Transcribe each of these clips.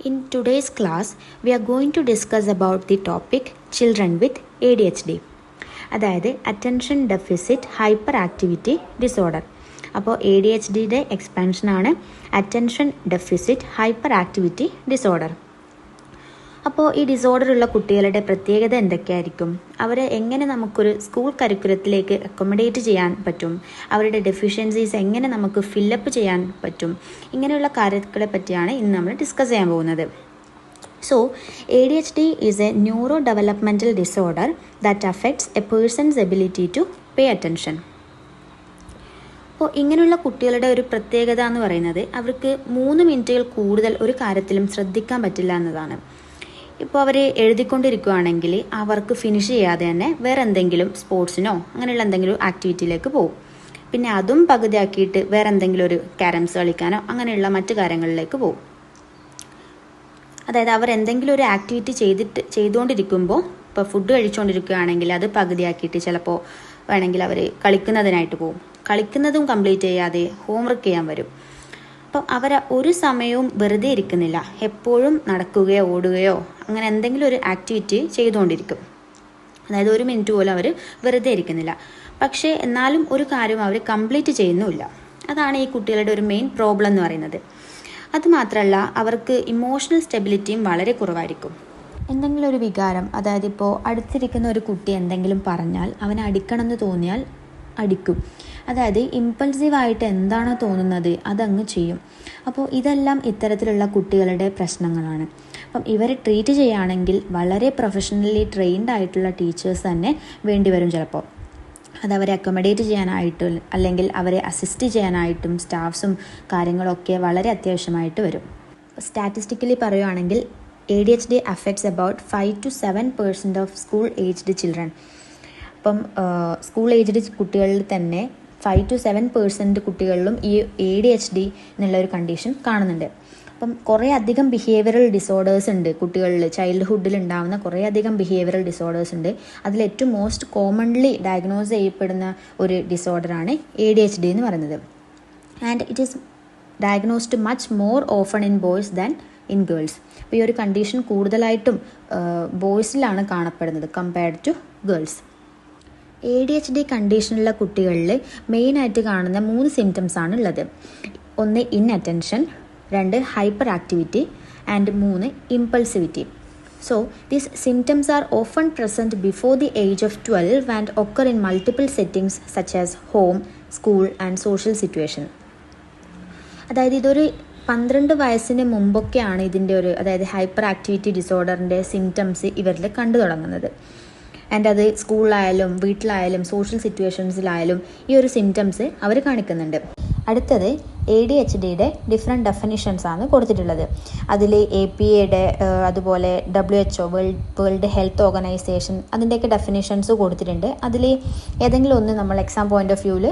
In today's class, we are going to discuss about the topic children with ADHD. അതായത് attention deficit hyperactivity disorder. അപ്പോൾ ADHDയുടെ എക്സ്പാൻഷനാണ് attention deficit hyperactivity disorder. അപ്പോൾ ഈ disorder ഉള്ള കുട്ടികളുടെ പ്രത്യേകത എന്തൊക്കെയായിരിക്കും? അവരെ എങ്ങനെ നമുക്കൊരു സ്കൂൾ കരിക്കുലത്തിലേക്ക് അക്കോമഡേറ്റ് ചെയ്യാൻ പറ്റും? അവരുടെ ഡെഫിഷ്യൻസീസ് എങ്ങനെ നമുക്ക് ഫില്ലപ്പ് ചെയ്യാൻ പറ്റും? ഇങ്ങനെയുള്ള കാര്യങ്ങളെ പറ്റിയാണ് ഇന്ന് നമ്മൾ ഡിസ്കസ് ചെയ്യാൻ പോകുന്നത്. So, ADHD is a neurodevelopmental disorder that affects a person's ability to pay attention. അപ്പോൾ ഇങ്ങനെയുള്ള കുട്ടികളുടെ ഒരു പ്രത്യേകത എന്ന് പറയുന്നത് അവർക്ക് 3 മിനിറ്റുകൾ കൂടുതൽ ഒരു കാര്യത്തിലും ശ്രദ്ധിക്കാൻ പറ്റില്ല എന്നതാണ്. ഇപ്പോൾ അവർ എഴുതിക്കൊണ്ടിരിക്കുകയാണെങ്കിൽ അവർക്ക് ഫിനിഷ് ചെയ്യാതെ തന്നെ വേറെ എന്തെങ്കിലും സ്പോർട്സിനോ അങ്ങനെയുള്ള എന്തെങ്കിലും ആക്ടിവിറ്റിയിലേക്ക് പോകും. പിന്നെ അതും പകുതിയാക്കിയിട്ട് വേറെ എന്തെങ്കിലും ഒരു ക്യാരംസ് കളിക്കാനോ അങ്ങനെയുള്ള മറ്റു കാര്യങ്ങളിലേക്ക് പോകും. അതായത് അവർ എന്തെങ്കിലും ഒരു ആക്ടിവിറ്റി ചെയ്തുകൊണ്ടിരിക്കുമ്പോൾ ഇപ്പോൾ ഫുഡ് കഴിച്ചുകൊണ്ടിരിക്കുകയാണെങ്കിൽ അത് പകുതിയാക്കിയിട്ട് ചിലപ്പോൾ വേണമെങ്കിൽ അവർ കളിക്കുന്നതിനായിട്ട് പോകും. കളിക്കുന്നതും കംപ്ലീറ്റ് ചെയ്യാതെ ഹോംവർക്ക് ചെയ്യാൻ വരും. അപ്പം അവർ ഒരു സമയവും വെറുതെ ഇരിക്കുന്നില്ല. എപ്പോഴും നടക്കുകയോ ഓടുകയോ അങ്ങനെ എന്തെങ്കിലും ഒരു ആക്ടിവിറ്റി ചെയ്തുകൊണ്ടിരിക്കും. അതായത് 1 മിനിറ്റ് പോലും അവർ വെറുതെ ഇരിക്കുന്നില്ല. പക്ഷേ എന്നാലും ഒരു കാര്യം അവർ കംപ്ലീറ്റ് ചെയ്യുന്നുമില്ല. അതാണ് ഈ കുട്ടികളുടെ ഒരു മെയിൻ പ്രോബ്ലം എന്ന് പറയുന്നത്. അതുമാത്രമല്ല അവർക്ക് ഇമോഷണൽ സ്റ്റെബിലിറ്റിയും വളരെ കുറവായിരിക്കും. എന്തെങ്കിലും ഒരു വികാരം, അതായത് ഇപ്പോൾ അടുത്തിരിക്കുന്ന ഒരു കുട്ടി എന്തെങ്കിലും പറഞ്ഞാൽ അവനെ അടിക്കണമെന്ന് തോന്നിയാൽ അടിക്കും. അതായത് ഇമ്പൾസീവായിട്ട് എന്താണോ തോന്നുന്നത് അതങ്ങ് ചെയ്യും. അപ്പോൾ ഇതെല്ലാം ഇത്തരത്തിലുള്ള കുട്ടികളുടെ പ്രശ്നങ്ങളാണ്. അപ്പം ഇവരെ ട്രീറ്റ് ചെയ്യുകയാണെങ്കിൽ വളരെ പ്രൊഫഷണലി ട്രെയിൻഡ് ആയിട്ടുള്ള ടീച്ചേഴ്സ് തന്നെ വേണ്ടിവരും ചിലപ്പോൾ. അതവരെ അക്കോമഡേറ്റ് ചെയ്യാനായിട്ടും അല്ലെങ്കിൽ അവരെ അസിസ്റ്റ് ചെയ്യാനായിട്ടും സ്റ്റാഫ്സും കാര്യങ്ങളൊക്കെ വളരെ അത്യാവശ്യമായിട്ട് വരും. സ്റ്റാറ്റിസ്റ്റിക്കലി പറയുകയാണെങ്കിൽ ADHD affects about 5 to 7% of school aged children. അപ്പം സ്കൂൾ ഏജ്ഡ് കുട്ടികളിൽ തന്നെ 5 to 7% കുട്ടികളിലും ഈ ADHD എന്നുള്ള ഒരു കണ്ടീഷൻ കാണുന്നുണ്ട്. അപ്പം കുറേ അധികം ബിഹേവിയറൽ ഡിസോർഡേഴ്സ് ഉണ്ട് കുട്ടികളിൽ. ചൈൽഡ്ഹുഡിൽ ഉണ്ടാകുന്ന കുറേ അധികം ബിഹേവിയറൽ ഡിസോർഡേഴ്സ് ഉണ്ട്. അതിലേറ്റവും മോസ്റ്റ് കോമൺലി ഡയഗ്നോസ് ചെയ്യപ്പെടുന്ന ഒരു ഡിസോർഡറാണ് ADHD എന്ന് പറയുന്നത്. And it is diagnosed much more often in boys than in girls. അപ്പോൾ ഈ ഒരു കണ്ടീഷൻ കൂടുതലായിട്ടും ബോയ്സിലാണ് കാണപ്പെടുന്നത് കമ്പയർഡ് ടു ഗേൾസ്. ADHD കണ്ടീഷനുള്ള കുട്ടികളിൽ മെയിനായിട്ട് കാണുന്ന 3 സിംറ്റംസ് ആണ് ഉള്ളത്. 1 inattention, 2 hyper activity and 3 impulsivity. So, these symptoms are often present before the age of 12 and occur in multiple settings such as home, school and social situation. അതായത് ഇതൊരു 12 വയസ്സിന് മുമ്പൊക്കെയാണ് ഇതിൻ്റെ ഒരു അതായത് ഹൈപ്പർ ആക്ടിവിറ്റി ഡിസോർഡറിൻ്റെ സിംറ്റംസ് ഇവരിൽ കണ്ടു തുടങ്ങുന്നത്. ആൻഡ് അത് സ്കൂളിലായാലും വീട്ടിലായാലും സോഷ്യൽ സിറ്റുവേഷൻസിലായാലും ഈ ഒരു സിംറ്റംസ് അവർ കാണിക്കുന്നുണ്ട്. അടുത്തത് ADHDയുടെ ഡിഫറെൻറ്റ് ഡെഫിനിഷൻസ് ആണ് കൊടുത്തിട്ടുള്ളത്. അതിൽ APAയുടെ അതുപോലെ WHO വേൾഡ് ഹെൽത്ത് ഓർഗനൈസേഷൻ അതിൻ്റെയൊക്കെ ഡെഫിനിഷൻസ് കൊടുത്തിട്ടുണ്ട്. അതിൽ ഏതെങ്കിലും ഒന്ന് നമ്മൾ എക്സാം പോയിൻ്റ് ഓഫ് വ്യൂവിൽ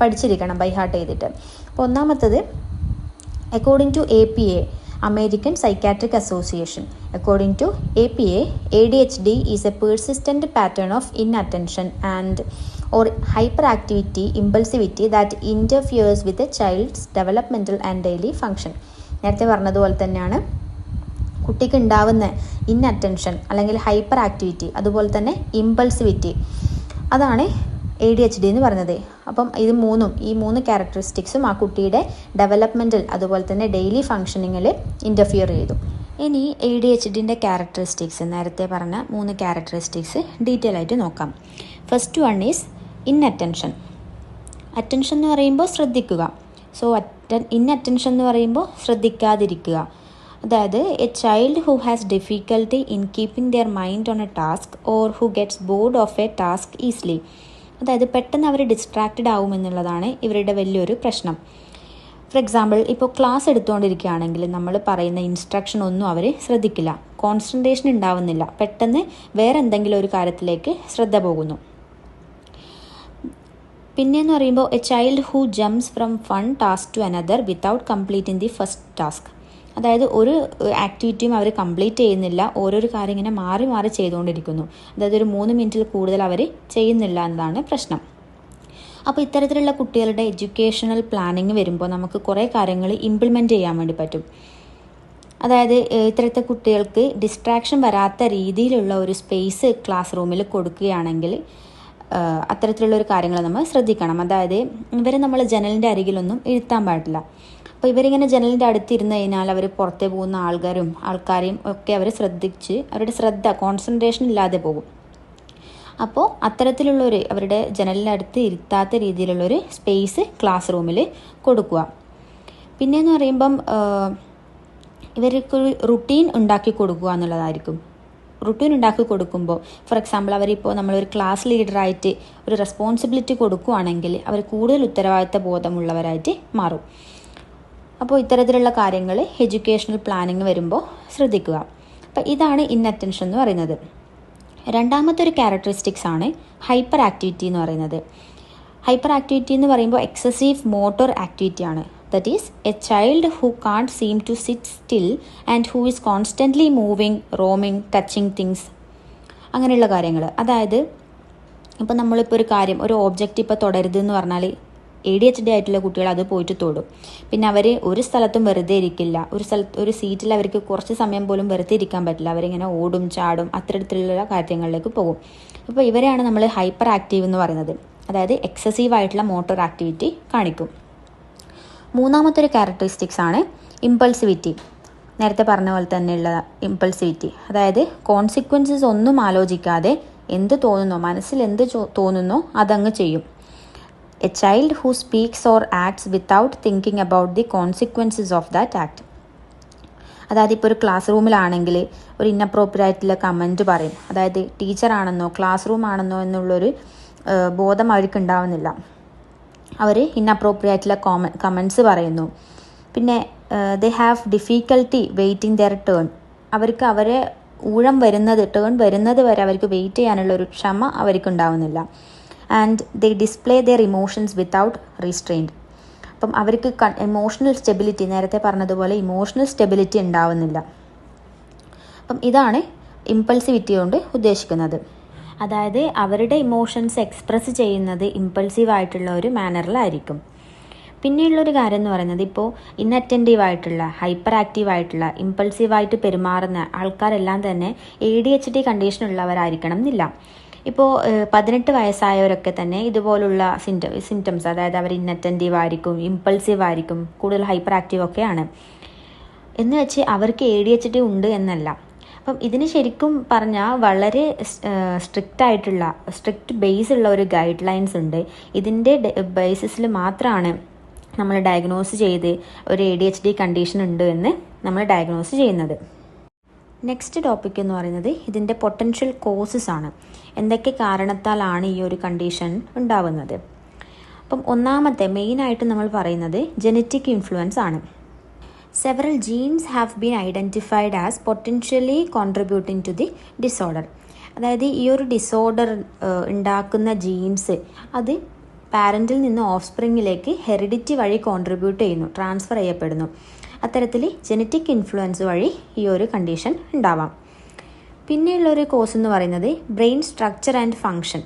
പഠിച്ചിരിക്കണം ബൈ ഹാർട്ട് ചെയ്തിട്ട്. അപ്പോൾ ഒന്നാമത്തത് according to APA American Psychiatric Association. According to APA, ADHD is a persistent pattern of inattention and or hyperactivity, impulsivity that interferes with a child's developmental and daily function. നേരത്തെ പറഞ്ഞതുപോലെ തന്നെയാണ് കുട്ടിക്ക് ഉണ്ടാവുന്ന inattention അല്ലെങ്കിൽ hyper activity അതുപോലെ തന്നെ impulsivity അതാണ് ADHD എന്ന് പറയുന്നത്. അപ്പം ഈ 3 ക്യാരക്ടറിസ്റ്റിക്സും ആ കുട്ടിയുടെ ഡെവലപ്മെൻറ്റൽ അതുപോലെ തന്നെ ഡെയിലി ഫങ്ഷനിങ്ങിൽ ഇൻ്റർഫിയർ ചെയ്തു. ഇനി ADHDൻ്റെ ക്യാരക്ടറിസ്റ്റിക്സ് നേരത്തെ പറഞ്ഞ 3 ക്യാരക്ടറിസ്റ്റിക്സ് ഡീറ്റെയിൽ ആയിട്ട് നോക്കാം. First one is inattention. Attention എന്ന് പറയുമ്പോൾ ശ്രദ്ധിക്കുക. സോ ഇൻഅറ്റൻഷൻ എന്ന് പറയുമ്പോൾ ശ്രദ്ധിക്കാതിരിക്കുക. അതായത് a child who has difficulty in keeping their mind on a task or who gets bored of a task easily. അതായത് പെട്ടെന്ന് അവർ ഡിസ്ട്രാക്റ്റഡ് ആവുമെന്നുള്ളതാണ് ഇവരുടെ വലിയൊരു പ്രശ്നം. ഫോർ എക്സാമ്പിൾ ഇപ്പോൾ ക്ലാസ് എടുത്തുകൊണ്ടിരിക്കുകയാണെങ്കിൽ നമ്മൾ പറയുന്ന ഇൻസ്ട്രക്ഷൻ ഒന്നും അവർ ശ്രദ്ധിക്കില്ല, കോൺസെൻട്രേഷൻ ഉണ്ടാവുന്നില്ല, പെട്ടെന്ന് വേറെ എന്തെങ്കിലും ഒരു കാര്യത്തിലേക്ക് ശ്രദ്ധ പോകുന്നു. പിന്നെയെന്ന് പറയുമ്പോൾ a child who jumps from one task to another without completing the first task. അതായത് ഒരു ആക്ടിവിറ്റിയും അവർ കംപ്ലീറ്റ് ചെയ്യുന്നില്ല, ഓരോരോ കാര്യം ഇങ്ങനെ മാറി മാറി ചെയ്തുകൊണ്ടിരിക്കുന്നു. അതായത് ഒരു 3 മിനിറ്റിൽ കൂടുതൽ അവർ ചെയ്യുന്നില്ല എന്നതാണ് പ്രശ്നം. അപ്പോൾ ഇത്തരത്തിലുള്ള കുട്ടികളുടെ എഡ്യൂക്കേഷണൽ പ്ലാനിങ് വരുമ്പോൾ നമുക്ക് കുറേ കാര്യങ്ങൾ ഇംപ്ലിമെൻറ്റ് ചെയ്യാൻ വേണ്ടി പറ്റും. അതായത് ഇത്തരത്തെ കുട്ടികൾക്ക് ഡിസ്ട്രാക്ഷൻ വരാത്ത രീതിയിലുള്ള ഒരു സ്പേസ് ക്ലാസ് റൂമിൽ കൊടുക്കുകയാണെങ്കിൽ അത്തരത്തിലുള്ളൊരു കാര്യങ്ങൾ നമ്മൾ ശ്രദ്ധിക്കണം. അതായത് ഇവരെ നമ്മൾ ജനലിൻ്റെ അരികിലൊന്നും ഇരുത്താൻ പാടില്ല. അപ്പോൾ ഇവരിങ്ങനെ ജനലിൻ്റെ അടുത്തിരുന്ന് കഴിഞ്ഞാൽ അവർ പുറത്തെ പോകുന്ന ആൾക്കാരെയും ഒക്കെ അവർ ശ്രദ്ധിച്ച് അവരുടെ കോൺസെൻട്രേഷൻ ഇല്ലാതെ പോകും. അപ്പോൾ അത്തരത്തിലുള്ളൊരു അവരുടെ ജനലിൻ്റെ അടുത്ത് ഇരുത്താത്ത രീതിയിലുള്ളൊരു സ്പേസ് ക്ലാസ് റൂമിൽ കൊടുക്കുക. പിന്നെയെന്ന് പറയുമ്പം ഇവർക്ക് റുട്ടീൻ ഉണ്ടാക്കി കൊടുക്കുക എന്നുള്ളതായിരിക്കും. റുട്ടീൻ ഉണ്ടാക്കി കൊടുക്കുമ്പോൾ ഫോർ എക്സാമ്പിൾ അവരിപ്പോൾ നമ്മളൊരു ക്ലാസ് ലീഡറായിട്ട് ഒരു റെസ്പോൺസിബിലിറ്റി കൊടുക്കുകയാണെങ്കിൽ അവർ കൂടുതൽ ഉത്തരവാദിത്ത ബോധമുള്ളവരായിട്ട് മാറും. അപ്പോൾ ഇത്തരത്തിലുള്ള കാര്യങ്ങൾ എഡ്യൂക്കേഷണൽ പ്ലാനിങ് വരുമ്പോൾ ശ്രദ്ധിക്കുക. അപ്പോൾ ഇതാണ് ഇൻഅറ്റൻഷൻ എന്ന് പറയുന്നത്. രണ്ടാമത്തെ ഒരു ക്യാരക്ടറിസ്റ്റിക്സ് ആണ് ഹൈപ്പർ ആക്ടിവിറ്റി എന്ന് പറയുന്നത്. ഹൈപ്പർ ആക്ടിവിറ്റി എന്ന് പറയുമ്പോൾ എക്സസീവ് മോട്ടോർ ആക്ടിവിറ്റി ആണ്. That is a child who can't seem to sit still and who is constantly moving, roaming, touching things, അങ്ങനെയുള്ള കാര്യങ്ങൾ. അതായത് ഇപ്പോൾ നമ്മളിപ്പോൾ ഒരു ഓബ്ജക്റ്റ് ഇപ്പോൾ തൊടരുത് എന്ന് പറഞ്ഞാൽ ADHD ആയിട്ടുള്ള കുട്ടികൾ അത് പോയിട്ട് തൊടും. പിന്നെ അവർ ഒരു സ്ഥലത്തും വെറുതെ ഇരിക്കില്ല. ഒരു സീറ്റിൽ അവർക്ക് കുറച്ച് സമയം പോലും വെറുതെ ഇരിക്കാൻ പറ്റില്ല. അവരിങ്ങനെ ഓടും, ചാടും, അത്തരത്തിലുള്ള കാര്യങ്ങളിലേക്ക് പോകും. അപ്പോൾ ഇവരെയാണ് നമ്മൾ ഹൈപ്പർ ആക്റ്റീവ് എന്ന് പറയുന്നത്. അതായത് എക്സസീവ് ആയിട്ടുള്ള മോട്ടോർ ആക്ടിവിറ്റി കാണിക്കും. മൂന്നാമത്തെ ഒരു ക്യാരക്ടറിസ്റ്റിക്സ് ആണ് ഇമ്പൾസിവിറ്റി. നേരത്തെ പറഞ്ഞ പോലെ തന്നെയുള്ള ഇമ്പൾസിവിറ്റി. അതായത് കോൺസിക്വൻസസ് ഒന്നും ആലോചിക്കാതെ എന്ത് തോന്നുന്നോ, മനസ്സിൽ എന്ത് തോന്നുന്നോ അതങ്ങ് ചെയ്യും. A child who speaks or acts without thinking about the consequences of that act. അതായത് ഇപ്പോൾ ഒരു ക്ലാസ് റൂമിലാണെങ്കിൽ ഒരു ഇന്നപ്രോപ്രിയറ്റായിട്ടുള്ള കമൻറ്റ് പറയും. അതായത് ടീച്ചറാണെന്നോ ക്ലാസ് റൂം ആണെന്നോ എന്നുള്ളൊരു ബോധം അവർക്ക് ഉണ്ടാവുന്നില്ല. അവർ ഇന്നപ്രോപ്രിയറ്റായിട്ടുള്ള കമൻറ്റ്സ് പറയുന്നു. പിന്നെ they have difficulty waiting their turn. അവർക്ക് അവരെ ടേൺ വരുന്നത് വരെ അവർക്ക് വെയിറ്റ് ചെയ്യാനുള്ളൊരു ക്ഷമ അവർക്ക് ഉണ്ടാവുന്നില്ല. And they display their emotions without restrained. അപ്പം അവർക്ക് ഇമോഷണൽ സ്റ്റെബിലിറ്റി, നേരത്തെ പറഞ്ഞതുപോലെ ഇമോഷണൽ സ്റ്റെബിലിറ്റി ഉണ്ടാവുന്നില്ല. അപ്പം ഇതാണ് ഇമ്പൾസിവിറ്റി കൊണ്ട് ഉദ്ദേശിക്കുന്നത്. അതായത് അവരുടെ ഇമോഷൻസ് എക്സ്പ്രസ് ചെയ്യുന്നത് ഇമ്പൾസീവ് ആയിട്ടുള്ള ഒരു മാനറിലായിരിക്കും. പിന്നെയുള്ളൊരു കാര്യം എന്ന് പറയുന്നത് ഇപ്പോൾ ഇൻഅറ്റൻറ്റീവ് ആയിട്ടുള്ള, ഹൈപ്പർ ആക്റ്റീവ് ആയിട്ടുള്ള, ഇമ്പൾസീവായിട്ട് പെരുമാറുന്ന ആൾക്കാരെല്ലാം തന്നെ ADHD കണ്ടീഷനുള്ളവരായിരിക്കണം എന്നില്ല. ഇപ്പോൾ 18 വയസ്സായവരൊക്കെ തന്നെ ഇതുപോലുള്ള സിംറ്റംസ്, അതായത് അവർ ഇൻഅറ്റൻറ്റീവ് ആയിരിക്കും, ഇമ്പൾസീവ് ആയിരിക്കും, കൂടുതൽ ഹൈപ്പർ ആക്റ്റീവ് ഒക്കെയാണ് എന്ന് വെച്ച് അവർക്ക് ADHD ഉണ്ട് എന്നല്ല. അപ്പം ഇതിന് ശരിക്കും പറഞ്ഞാൽ വളരെ സ്ട്രിക്റ്റ് ബേസ് ഉള്ള ഒരു ഗൈഡ് ലൈൻസ് ഉണ്ട്. ഇതിൻ്റെ ബേസിസിൽ മാത്രമാണ് നമ്മൾ ഡയഗ്നോസ് ചെയ്ത് ഒരു ADHD കണ്ടീഷൻ ഉണ്ട് എന്ന് നമ്മൾ ഡയഗ്നോസ് ചെയ്യുന്നത്. നെക്സ്റ്റ് ടോപ്പിക് എന്ന് പറയുന്നത് ഇതിൻ്റെ പൊട്ടൻഷ്യൽ കോസസ് ആണ്. എന്തൊക്കെ കാരണത്താലാണ് ഈ ഒരു കണ്ടീഷൻ ഉണ്ടാവുന്നത്. അപ്പം ഒന്നാമത്തെ മെയിനായിട്ട് നമ്മൾ പറയുന്നത് ജനറ്റിക് ഇൻഫ്ലുവൻസ് ആണ്. Several genes have been identified as potentially contributing to the disorder. അതായത് ഈ ഒരു ഡിസോർഡർ ഉണ്ടാക്കുന്ന ജീൻസ് അത് പാരൻറ്റിൽ നിന്ന് ഓഫ്സ്പ്രിങ്ങിലേക്ക് ഹെറിഡിറ്റി വഴി കോൺട്രിബ്യൂട്ട് ചെയ്യുന്നു, ട്രാൻസ്ഫർ ചെയ്യപ്പെടുന്നു. അത്തരത്തിൽ ജനറ്റിക് ഇൻഫ്ലുവൻസ് വഴി ഈ ഒരു കണ്ടീഷൻ ഉണ്ടാവാം. പിന്നെയുള്ളൊരു കോസ് എന്ന് പറയുന്നത് ബ്രെയിൻ സ്ട്രക്ചർ ആൻഡ് ഫങ്ഷൻ.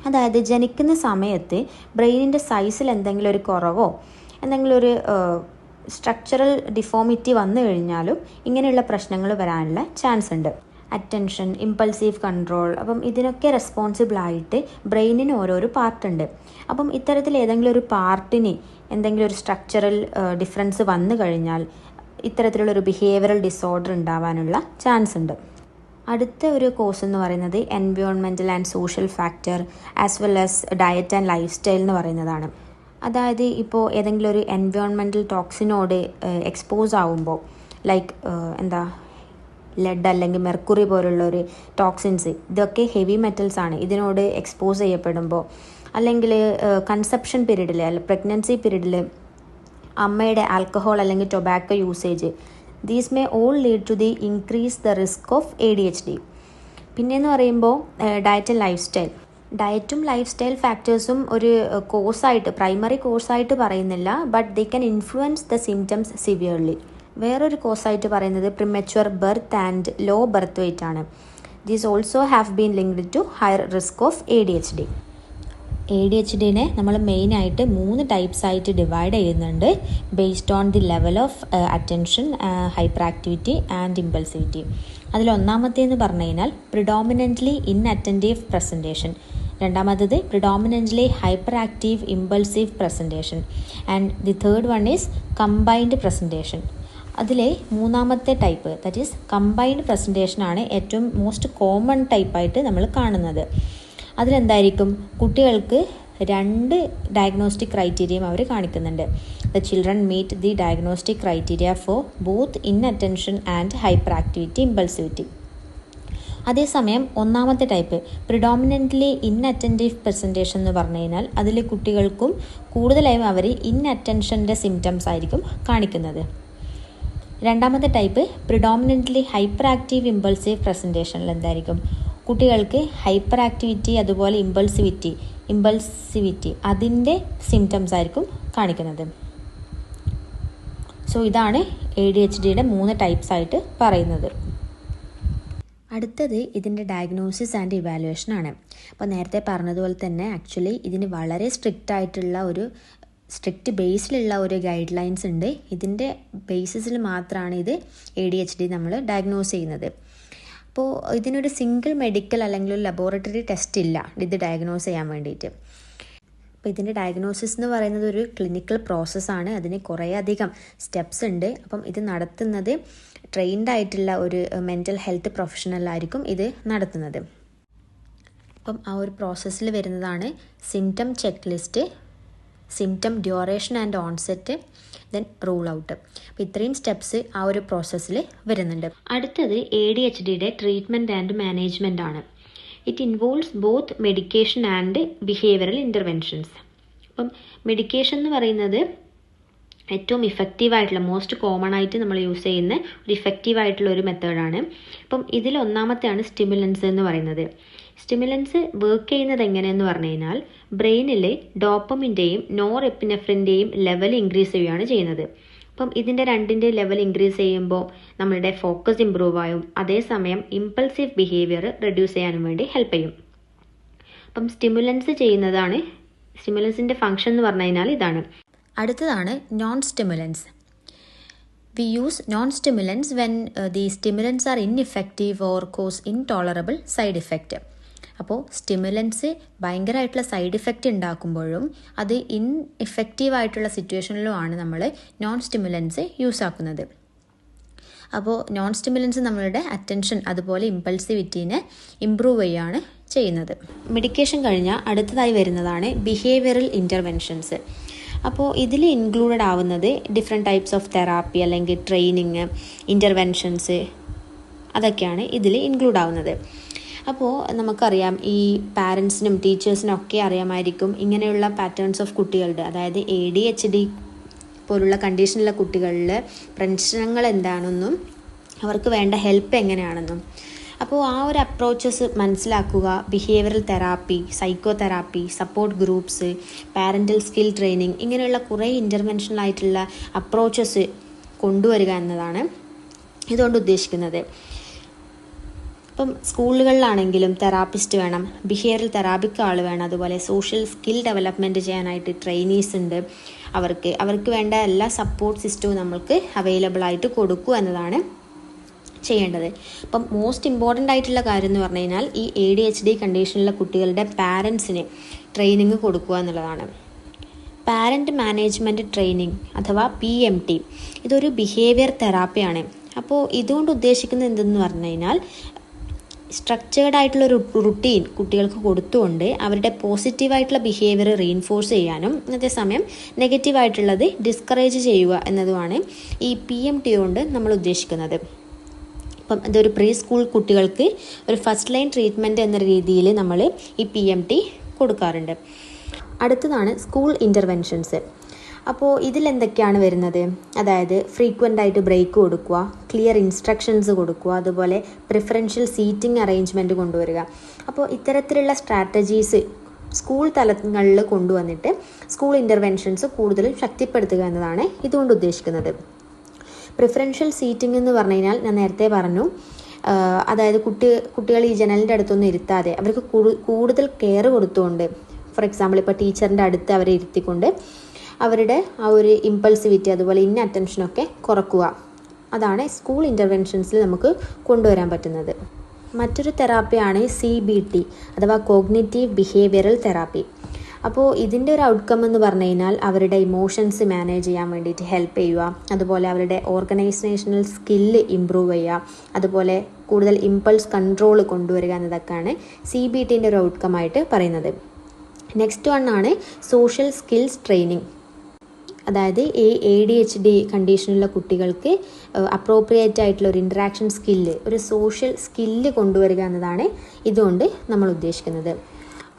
അതായത് ജനിക്കുന്ന സമയത്ത് ബ്രെയിനിൻ്റെ സൈസിൽ എന്തെങ്കിലും ഒരു കുറവോ എന്തെങ്കിലും ഒരു സ്ട്രക്ചറൽ ഡിഫോമിറ്റി വന്നു കഴിഞ്ഞാലും ഇങ്ങനെയുള്ള പ്രശ്നങ്ങൾ വരാനുള്ള ചാൻസ് ഉണ്ട്. അറ്റൻഷൻ, ഇമ്പൾസീവ് കൺട്രോൾ, അപ്പം ഇതിനൊക്കെ റെസ്പോൺസിബിളായിട്ട് ബ്രെയിനിന് ഓരോരോ പാർട്ടുണ്ട്. അപ്പം ഇത്തരത്തിൽ ഏതെങ്കിലും ഒരു പാർട്ടിന് എന്തെങ്കിലും ഒരു സ്ട്രക്ചറൽ ഡിഫറൻസ് വന്നു കഴിഞ്ഞാൽ ഇത്തരത്തിലുള്ളൊരു ബിഹേവിയറൽ ഡിസോർഡർ ഉണ്ടാവാനുള്ള ചാൻസ് ഉണ്ട്. അടുത്ത ഒരു കോസ് എന്ന് പറയുന്നത് environmental and social factor as well as diet and life style എന്ന് പറയുന്നതാണ്. അതായത് ഇപ്പോൾ ഏതെങ്കിലും ഒരു എൻവയോൺമെൻറ്റൽ ടോക്സിനോട് എക്സ്പോസ് ആവുമ്പോൾ ലൈക്ക് ലെഡ് അല്ലെങ്കിൽ മെർക്കുറി പോലുള്ള ഒരു ടോക്സിൻസ്, ഇതൊക്കെ ഹെവി മെറ്റൽസ് ആണ്. ഇതിനോട് എക്സ്പോസ് ചെയ്യപ്പെടുമ്പോൾ അല്ലെങ്കിൽ കൺസെപ്ഷൻ പീരീഡിൽ അല്ലെങ്കിൽ പ്രഗ്നൻസി പീരീഡിൽ അമ്മയുടെ ആൽക്കഹോൾ അല്ലെങ്കിൽ tobacco usage, these may all lead to the increase the risk of ADHD. പിന്നെയെന്ന് പറയുമ്പോൾ ഡയറ്റ് ആൻഡ് ലൈഫ് സ്റ്റൈൽ. ഡയറ്റും ലൈഫ് സ്റ്റൈൽ ഫാക്ടേഴ്സും ഒരു കോഴ്സായിട്ട്, പ്രൈമറി കോഴ്സായിട്ട് പറയുന്നില്ല, but they can influence the symptoms severely. വേറൊരു കോഴ്സായിട്ട് പറയുന്നത് premature birth and low birth weight ആണ്. These also have been linked to higher risk of ADHD. ADHDനെ നമ്മൾ മെയിനായിട്ട് 3 ടൈപ്സ് ആയിട്ട് ഡിവൈഡ് ചെയ്യുന്നുണ്ട്, based on the level of attention, hyperactivity and impulsivity. അതിലൊന്നാമത്തേന്ന് പറഞ്ഞു കഴിഞ്ഞാൽ പ്രിഡോമിനൻ്റ്ലി ഇൻഅറ്റൻറ്റീവ് പ്രസൻറ്റേഷൻ, രണ്ടാമത്തത് predominantly hyperactive impulsive presentation, and the third one is combined presentation. അതിലെ മൂന്നാമത്തെ ടൈപ്പ്, ദാറ്റ് ഈസ് കമ്പൈൻഡ് പ്രസൻറ്റേഷനാണ് ഏറ്റവും മോസ്റ്റ് കോമൺ ടൈപ്പായിട്ട് നമ്മൾ കാണുന്നത്. അതിലെന്തായിരിക്കും, കുട്ടികൾക്ക് 2 ഡയഗ്നോസ്റ്റിക് ക്രൈറ്റീരിയയും അവർ കാണിക്കുന്നുണ്ട്. The children meet the diagnostic criteria for both inattention and hyperactivity impulsivity. അതേസമയം ഒന്നാമത്തെ ടൈപ്പ് പ്രിഡോമിനൻ്റ്ലി ഇൻഅറ്റൻറ്റീവ് പ്രസൻറ്റേഷൻ എന്ന് പറഞ്ഞു കഴിഞ്ഞാൽ അതിലെ കുട്ടികൾക്കും കൂടുതലായും അവർ ഇൻഅറ്റൻഷൻ്റെ സിംറ്റംസ് ആയിരിക്കും കാണിക്കുന്നത്. രണ്ടാമത്തെ type predominantly hyperactive impulsive പ്രസൻറ്റേഷനിൽ എന്തായിരിക്കും, കുട്ടികൾക്ക് ഹൈപ്പർ ആക്ടിവിറ്റി അതുപോലെ ഇമ്പൾസിവിറ്റി അതിൻ്റെ സിംറ്റംസ് ആയിരിക്കും കാണിക്കുന്നത്. സോ ഇതാണ് ADHDയുടെ 3 ടൈപ്സ് ആയിട്ട് പറയുന്നത്. അടുത്തത് ഇതിൻ്റെ ഡയഗ്നോസിസ് ആൻഡ് ഇവാലുവേഷൻ ആണ്. അപ്പോൾ നേരത്തെ പറഞ്ഞതുപോലെ തന്നെ ആക്ച്വലി ഇതിന് വളരെ സ്ട്രിക്റ്റ് ബേസിലുള്ള ഒരു ഗൈഡ് ലൈൻസ് ഉണ്ട്. ഇതിൻ്റെ ബേസിസിൽ മാത്രമാണ് ഇത് ADHD നമ്മൾ ഡയഗ്നോസ് ചെയ്യുന്നത്. അപ്പോൾ ഇതിനൊരു സിംഗിൾ മെഡിക്കൽ അല്ലെങ്കിൽ ഒരു ലബോറട്ടറി ടെസ്റ്റ് ഇല്ല ഇത് ഡയഗ്നോസ് ചെയ്യാൻ വേണ്ടിയിട്ട്. അപ്പോൾ ഇതിൻ്റെ ഡയഗ്നോസിസ് എന്ന് പറയുന്നത് ഒരു ക്ലിനിക്കൽ പ്രോസസ്സാണ്. അതിന് കുറേയധികം സ്റ്റെപ്സ് ഉണ്ട്. അപ്പം ഇത് നടത്തുന്നത് ട്രെയിൻഡ് ആയിട്ടുള്ള ഒരു മെൻ്റൽ ഹെൽത്ത് പ്രൊഫഷണലായിരിക്കും ഇത് നടത്തുന്നത്. അപ്പം ആ ഒരു പ്രോസസ്സിൽ വരുന്നതാണ് symptom check list, symptom duration and onset, then rule out. അപ്പോൾ ഇത്രയും സ്റ്റെപ്സ് ആ ഒരു പ്രോസസ്സിൽ വരുന്നുണ്ട്. അടുത്തത് ADHDയുടെ ട്രീറ്റ്മെൻറ്റ് ആൻഡ് മാനേജ്മെൻ്റ് ആണ്. It involves both medication and behavioural interventions. അപ്പം മെഡിക്കേഷൻ എന്ന് പറയുന്നത് ഏറ്റവും ഇഫക്റ്റീവായിട്ടുള്ള മോസ്റ്റ് കോമൺ ആയിട്ട് നമ്മൾ യൂസ് ചെയ്യുന്ന ഒരു ഇഫക്റ്റീവായിട്ടുള്ള ഒരു മെത്തേഡാണ്. അപ്പം ഇതിൽ ഒന്നാമത്തെയാണ് സ്റ്റിമുലൻസ് എന്ന് പറയുന്നത്. സ്റ്റിമുലൻസ് വർക്ക് ചെയ്യുന്നത് എങ്ങനെയെന്ന് പറഞ്ഞു കഴിഞ്ഞാൽ ബ്രെയിനിൽ ഡോപ്പമിൻ്റെയും നോർ എപ്പിനെഫ്രിൻ്റെയും ലെവൽ ഇൻക്രീസ് ചെയ്യുകയാണ് ചെയ്യുന്നത്. അപ്പം ഇതിൻ്റെ രണ്ടിൻ്റെ ലെവൽ ഇൻക്രീസ് ചെയ്യുമ്പോൾ നമ്മളുടെ ഫോക്കസ് ഇമ്പ്രൂവ് ആയും അതേസമയം ഇമ്പൾസീവ് ബിഹേവിയർ റെഡ്യൂസ് ചെയ്യാനും വേണ്ടി ഹെൽപ്പ് ചെയ്യും. അപ്പം സ്റ്റിമുലൻസിൻ്റെ ഫങ്ഷൻ എന്ന് പറഞ്ഞു കഴിഞ്ഞാൽ ഇതാണ്. അടുത്തതാണ് non stimulants. We use non stimulants when the stimulants are ineffective or cause intolerable side effect. അപ്പോൾ സ്റ്റിമുലൻസ് ഭയങ്കരമായിട്ടുള്ള സൈഡ് ഇഫക്റ്റ് ഉണ്ടാക്കുമ്പോഴും അത് ഇൻഇഫക്റ്റീവായിട്ടുള്ള സിറ്റുവേഷനിലുമാണ് നമ്മൾ നോൺ സ്റ്റിമുലൻസ് യൂസ് ആക്കുന്നത്. അപ്പോൾ നോൺ സ്റ്റിമുലൻസ് നമ്മളുടെ അറ്റൻഷൻ അതുപോലെ ഇമ്പൾസിവിറ്റീനെ ഇമ്പ്രൂവ് ചെയ്യുകയാണ് ചെയ്യുന്നത്. മെഡിക്കേഷൻ കഴിഞ്ഞാൽ അടുത്തതായി വരുന്നതാണ് ബിഹേവിയറൽ ഇൻ്റർവെൻഷൻസ്. അപ്പോൾ ഇതിൽ ഇൻക്ലൂഡഡ് ആവുന്നത് ഡിഫറെൻറ്റ് ടൈപ്സ് ഓഫ് തെറാപ്പി അല്ലെങ്കിൽ ട്രെയിനിങ്, ഇൻ്റർവെൻഷൻസ്, അതൊക്കെയാണ് ഇതിൽ ഇൻക്ലൂഡ് ആവുന്നത്. അപ്പോൾ നമുക്കറിയാം ഈ പാരൻസിനും ടീച്ചേഴ്സിനും ഒക്കെ അറിയാമായിരിക്കും ഇങ്ങനെയുള്ള പാറ്റേൺസ് ഓഫ് കുട്ടികളുടെ, അതായത് ADHD പോലുള്ള കണ്ടീഷനുള്ള കുട്ടികളിൽ പ്രശ്നങ്ങൾ എന്താണെന്നും അവർക്ക് വേണ്ട ഹെൽപ്പ് എങ്ങനെയാണെന്നും. അപ്പോൾ ആ ഒരു അപ്രോച്ചസ് മനസ്സിലാക്കുക, behavioural therapy, psycho therapy, support groups, parental skill training, ഇങ്ങനെയുള്ള കുറേ ഇൻ്റർവെൻഷനായിട്ടുള്ള അപ്രോച്ചസ് കൊണ്ടുവരിക എന്നതാണ് ഇതുകൊണ്ട് ഉദ്ദേശിക്കുന്നത്. ഇപ്പം സ്കൂളുകളിലാണെങ്കിലും തെറാപ്പിസ്റ്റ് വേണം, ബിഹേവിയറൽ തെറാപ്പിക്ക് ആൾ വേണം, അതുപോലെ സോഷ്യൽ സ്കിൽ ഡെവലപ്മെൻറ്റ് ചെയ്യാനായിട്ട് ട്രെയിനീസ് ഉണ്ട്. അവർക്ക് വേണ്ട എല്ലാ സപ്പോർട്ട് സിസ്റ്റവും നമ്മൾക്ക് അവൈലബിൾ ആയിട്ട് കൊടുക്കുക എന്നതാണ് ചെയ്യേണ്ടത്. അപ്പം മോസ്റ്റ് ഇമ്പോർട്ടൻ്റ് ആയിട്ടുള്ള കാര്യം എന്ന് പറഞ്ഞു കഴിഞ്ഞാൽ ഈ ADHD കണ്ടീഷനിലുള്ള കുട്ടികളുടെ പാരൻസിന് ട്രെയിനിങ് കൊടുക്കുക എന്നുള്ളതാണ്. പാരൻറ്റ് മാനേജ്മെൻറ്റ് ട്രെയിനിങ് അഥവാ PMT ഇതൊരു ബിഹേവിയർ തെറാപ്പിയാണ്. അപ്പോൾ ഇതുകൊണ്ട് ഉദ്ദേശിക്കുന്നത് എന്തെന്ന് പറഞ്ഞു കഴിഞ്ഞാൽ സ്ട്രക്ചേർഡ് ആയിട്ടുള്ളൊരു റുട്ടീൻ കുട്ടികൾക്ക് കൊടുത്തുകൊണ്ട് അവരുടെ പോസിറ്റീവായിട്ടുള്ള ബിഹേവിയർ റീഇൻഫോഴ്സ് ചെയ്യാനും അതേസമയം നെഗറ്റീവായിട്ടുള്ളത് ഡിസ്കറേജ് ചെയ്യുക എന്നതുമാണ് ഈ PMT കൊണ്ട് നമ്മൾ ഉദ്ദേശിക്കുന്നത്. അപ്പം ഇതൊരു പ്രീ സ്കൂൾ കുട്ടികൾക്ക് ഒരു ഫസ്റ്റ് ലൈൻ ട്രീറ്റ്മെൻറ്റ് എന്ന രീതിയിൽ നമ്മൾ ഈ PMT കൊടുക്കാറുണ്ട്. അടുത്തതാണ് സ്കൂൾ ഇൻ്റർവെൻഷൻസ്. അപ്പോൾ ഇതിലെന്തൊക്കെയാണ് വരുന്നത്, അതായത് ഫ്രീക്വൻ്റ് ആയിട്ട് ബ്രേക്ക് കൊടുക്കുക, ക്ലിയർ ഇൻസ്ട്രക്ഷൻസ് കൊടുക്കുക, അതുപോലെ പ്രിഫറൻഷ്യൽ സീറ്റിംഗ് അറേഞ്ച്മെൻറ്റ് കൊണ്ടുവരിക. അപ്പോൾ ഇത്തരത്തിലുള്ള സ്ട്രാറ്റജീസ് സ്കൂൾ തലങ്ങളിൽ കൊണ്ടുവന്നിട്ട് സ്കൂൾ ഇൻ്റർവെൻഷൻസ് കൂടുതൽ ശക്തിപ്പെടുത്തുക എന്നതാണ് ഇതുകൊണ്ട് ഉദ്ദേശിക്കുന്നത്. പ്രിഫറൻഷ്യൽ സീറ്റിംഗ് എന്ന് പറഞ്ഞു കഴിഞ്ഞാൽ ഞാൻ നേരത്തെ പറഞ്ഞു, അതായത് കുട്ടികൾ ഈ ജനലിൻ്റെ അടുത്തൊന്നും ഇരുത്താതെ അവർക്ക് കൂടുതൽ കെയർ കൊടുത്തുകൊണ്ട് ഫോർ എക്സാമ്പിൾ ഇപ്പോൾ ടീച്ചറിൻ്റെ അടുത്ത് അവരെ ഇരുത്തിക്കൊണ്ട് അവരുടെ ആ ഒരു ഇമ്പൾസിവിറ്റി അതുപോലെ അറ്റൻഷനൊക്കെ കുറക്കുക. അതാണ് സ്കൂൾ ഇൻ്റർവെൻഷൻസിൽ നമുക്ക് കൊണ്ടുവരാൻ പറ്റുന്നത്. മറ്റൊരു തെറാപ്പിയാണ് CBT അഥവാ കോഗ്നിറ്റീവ് ബിഹേവിയറൽ തെറാപ്പി. അപ്പോൾ ഇതിൻ്റെ ഒരു ഔട്ട്കം എന്ന് പറഞ്ഞു കഴിഞ്ഞാൽ അവരുടെ ഇമോഷൻസ് മാനേജ് ചെയ്യാൻ വേണ്ടിയിട്ട് ഹെൽപ്പ് ചെയ്യുക, അതുപോലെ അവരുടെ ഓർഗനൈസേഷണൽ സ്കില്ല് ഇമ്പ്രൂവ് ചെയ്യുക, അതുപോലെ കൂടുതൽ ഇമ്പൾസ് കൺട്രോൾ കൊണ്ടുവരിക എന്നതൊക്കെയാണ് CBTൻ്റെ ഒരു ഔട്ട്കം ആയിട്ട് പറയുന്നത്. നെക്സ്റ്റ് വൺ ആണ് സോഷ്യൽ സ്കിൽസ് ട്രെയിനിങ്. അതായത് ഈ ADHD കണ്ടീഷനുള്ള കുട്ടികൾക്ക് അപ്രോപ്രിയേറ്റ് ആയിട്ടുള്ള ഒരു ഇൻറ്ററാക്ഷൻ സ്കില്ല്, ഒരു സോഷ്യൽ സ്കില്ല് കൊണ്ടുവരിക എന്നതാണ് ഇതുകൊണ്ട് നമ്മൾ ഉദ്ദേശിക്കുന്നത്.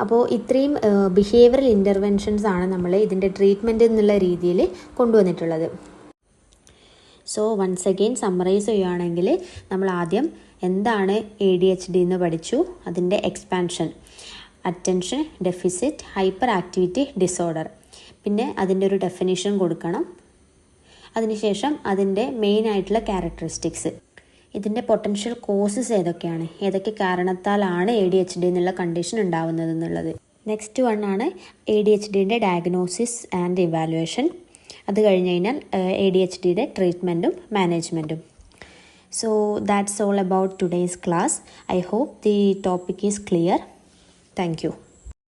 അപ്പോൾ ഇത്രയും ബിഹേവിയറൽ ഇൻ്റർവെൻഷൻസ് ആണ് നമ്മൾ ഇതിൻ്റെ ട്രീറ്റ്മെൻറ്റ് എന്നുള്ള രീതിയിൽ കൊണ്ടുവന്നിട്ടുള്ളത്. സോ വൺസ് അഗെയിൻ സമ്മറൈസ് ചെയ്യുകയാണെങ്കിൽ നമ്മൾ ആദ്യം എന്താണ് ADHD എന്ന് പഠിച്ചു, അതിൻ്റെ expansion, attention deficit hyperactivity disorder, പിന്നെ അതിൻ്റെ ഒരു ഡെഫിനിഷൻ കൊടുക്കണം. അതിനുശേഷം അതിൻ്റെ മെയിൻ ആയിട്ടുള്ള ക്യാരക്ടറിസ്റ്റിക്സ്, ഇതിൻ്റെ പൊട്ടൻഷ്യൽ കോസസ് ഏതൊക്കെയാണ്, ഏതൊക്കെ കാരണത്താലാണ് ADHD എന്നുള്ള കണ്ടീഷൻ ഉണ്ടാവുന്നത് എന്നുള്ളത്. നെക്സ്റ്റ് വൺ ആണ് ADHDൻ്റെ ഡയഗ്നോസിസ് ആൻഡ് ഇവാലുവേഷൻ. അത് കഴിഞ്ഞ് കഴിഞ്ഞാൽ ADHDയുടെ ട്രീറ്റ്മെൻറ്റും മാനേജ്മെൻറ്റും. So that's all about today's class. I hope the topic is clear. Thank U.